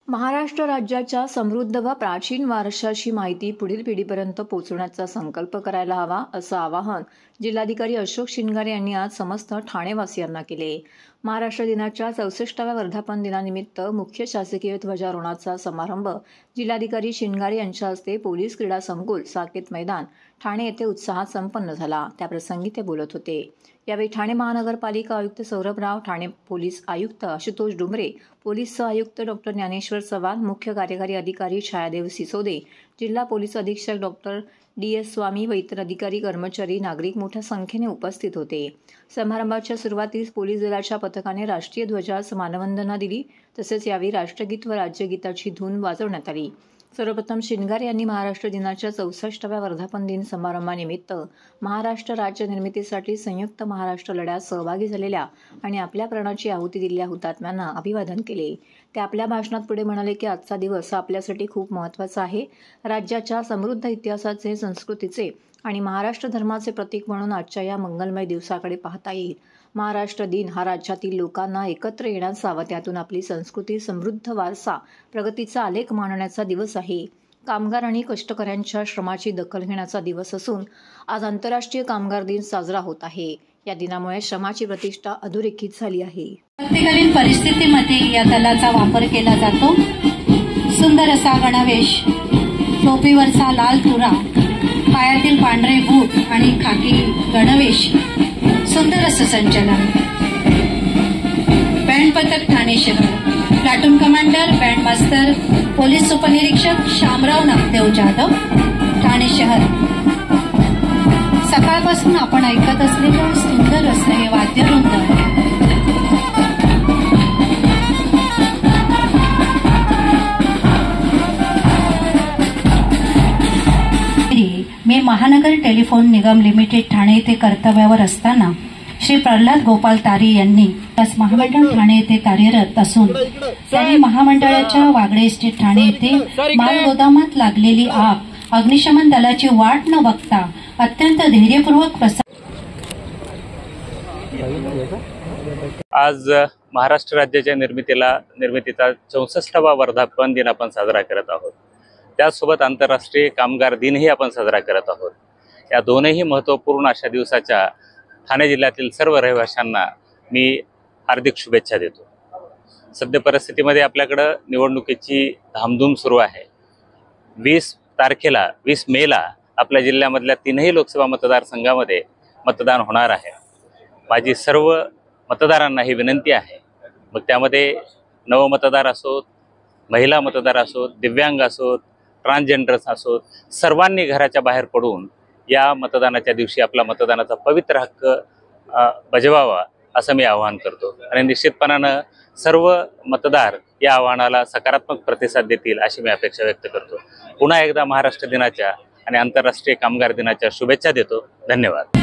महाराष्ट्र राज्याच्या समृद्ध व प्राचीन वारशाची माहिती पुढील पिढीपर्यंत पोहोचवण्याचा संकल्प करायला हवा, असं आवाहन जिल्हाधिकारी अशोक शिनगारे यांनी आज समस्त ठाणेवासियांना केले। महाराष्ट्र दिनाच्या 64व्या वर्धापन दिनानिमित्त मुख्य शासकीय ध्वजारोहणाचा समारंभ जिल्हाधिकारी शिनगारे यांच्या हस्ते पोलीस क्रीडा संकुल साकेत मैदान ठाणे येथे उत्साहात संपन्न झाला। त्याप्रसंगी ते बोलत होते। यावेळी ठाणे महानगरपालिका आयुक्त सौरभ राव, ठाणे पोलीस आयुक्त आशुतोष डुमरे, पोलीस सहआयुक्त डॉक्टर ज्ञानेश्वर चव्हाण, मुख्य कार्यकारी अधिकारी छायादेव सिसोदे, जिल्हा पोलीस अधीक्षक डॉक्टर DS स्वामी व इतर अधिकारी, कर्मचारी, नागरिक मोठ्या संख्येने उपस्थित होते। समारंभाच्या सुरुवातीस पोलीस दलाच्या पथकाने राष्ट्रीय ध्वजास मानवंदना दिली। तसेच यावेळी राष्ट्रगीत व राज्यगीताची धून वाजवण्यात आली। सर्वप्रथम शिनगारे यांनी महाराष्ट्र दिनाच्या 64व्या वर्धापन दिन समारंभानिमित्त महाराष्ट्र राज्य निर्मितीसाठी संयुक्त महाराष्ट्र लढ्यात सहभागी झालेल्या आणि आपल्या प्राणाची आहुती दिलेल्या हुतात्म्यांना अभिवादन केले। ते आपल्या भाषणात पुढे म्हणाले की आजचा दिवस आपल्यासाठी खूप महत्त्वाचा आहे। राज्याच्या समृद्ध इतिहासाचे, संस्कृतीचे आणि महाराष्ट्र धर्माचे प्रतीक म्हणून आजच्या या मंगलमय दिवसाकडे पाहता येईल। महाराष्ट्र दिन हा राज्यातील लोकांना एकत्र येण्याचा व त्यातून आपली संस्कृती, समृद्ध वारसा, प्रगतीचा आलेख मांडण्याचा दिवस आहे। कामगार आणि कष्टकऱ्यांच्या श्रमाची दखल घेण्याचा दिवस असून आज आंतरराष्ट्रीय कामगार दिन साजरा होत आहे। या दिनामुळे श्रमाची प्रतिष्ठा अधोरेखित झाली आहे। प्रत्येकालीन परिस्थितीमध्ये या दलाचा वापर केला जातो। सुंदर असा गणवेश, टोपीवरचा लाल तुरा, पायातील पांढरे बूट आणि खाकी गणवेश, सुंदर असं संचलन। बँड पथक ठाणे शहर, प्लाटून कमांडर, बँड मास्तर, पोलीस उपनिरीक्षक शामराव नामदेव जाधव, ठाणे शहर। सकाळपासून आपण ऐकत असलेलं सुंदर असं हे वाद्यवृंद मी महानगर टेलिफोन निगम लिमिटेड ठाणे येथे कर्तव्यावर असताना श्री प्रल्हाद गोपाल तारी यांनी महामंडळ ठाणे येथे कार्यरत असून त्यांनी महामंडळाच्या वागळे इस्टेट ठाणे येथे मालगोदामात लागलेली आग अग्निशमन दलाची वाट न बघता अत्यंत धैर्यपूर्वक आज महाराष्ट्र राज्याच्या निर्मितीचा 64वा वर्धापन दिन आपण साजरा करत आहोत। त्यासोबत आंतरराष्ट्रीय कामगार दिनही आपण साजरा करत आहोत। या दोनही महत्त्वपूर्ण अशा दिवसाच्या ठाणे जिल्ह्यातील सर्व रहिवाशांना मी हार्दिक शुभेच्छा देतो। सध्या परिस्थितीमध्ये आपल्याकडे निवडणुकीची धामधूम सुरू आहे। 20 मेला आपल्या जिल्ह्यामधल्या 3ही लोकसभा मतदारसंघामध्ये मतदान होणार आहे। माझी सर्व मतदारांना ही विनंती आहे, मग त्यामध्ये नवमतदार असोत, महिला मतदार असोत, दिव्यांग असोत, ट्रान्सजेंडर्स असोत, सर्वांनी घराच्या बाहेर पडून या मतदानाच्या दिवशी आपला मतदानाचा पवित्र हक्क बजवावा असं मी आवाहन करतो आणि निश्चितपणानं सर्व मतदार या आव्हानाला सकारात्मक प्रतिसाद देतील अशी मी अपेक्षा व्यक्त करतो। पुन्हा एकदा महाराष्ट्र दिनाच्या आणि आंतरराष्ट्रीय कामगार दिनाच्या शुभेच्छा देतो। धन्यवाद।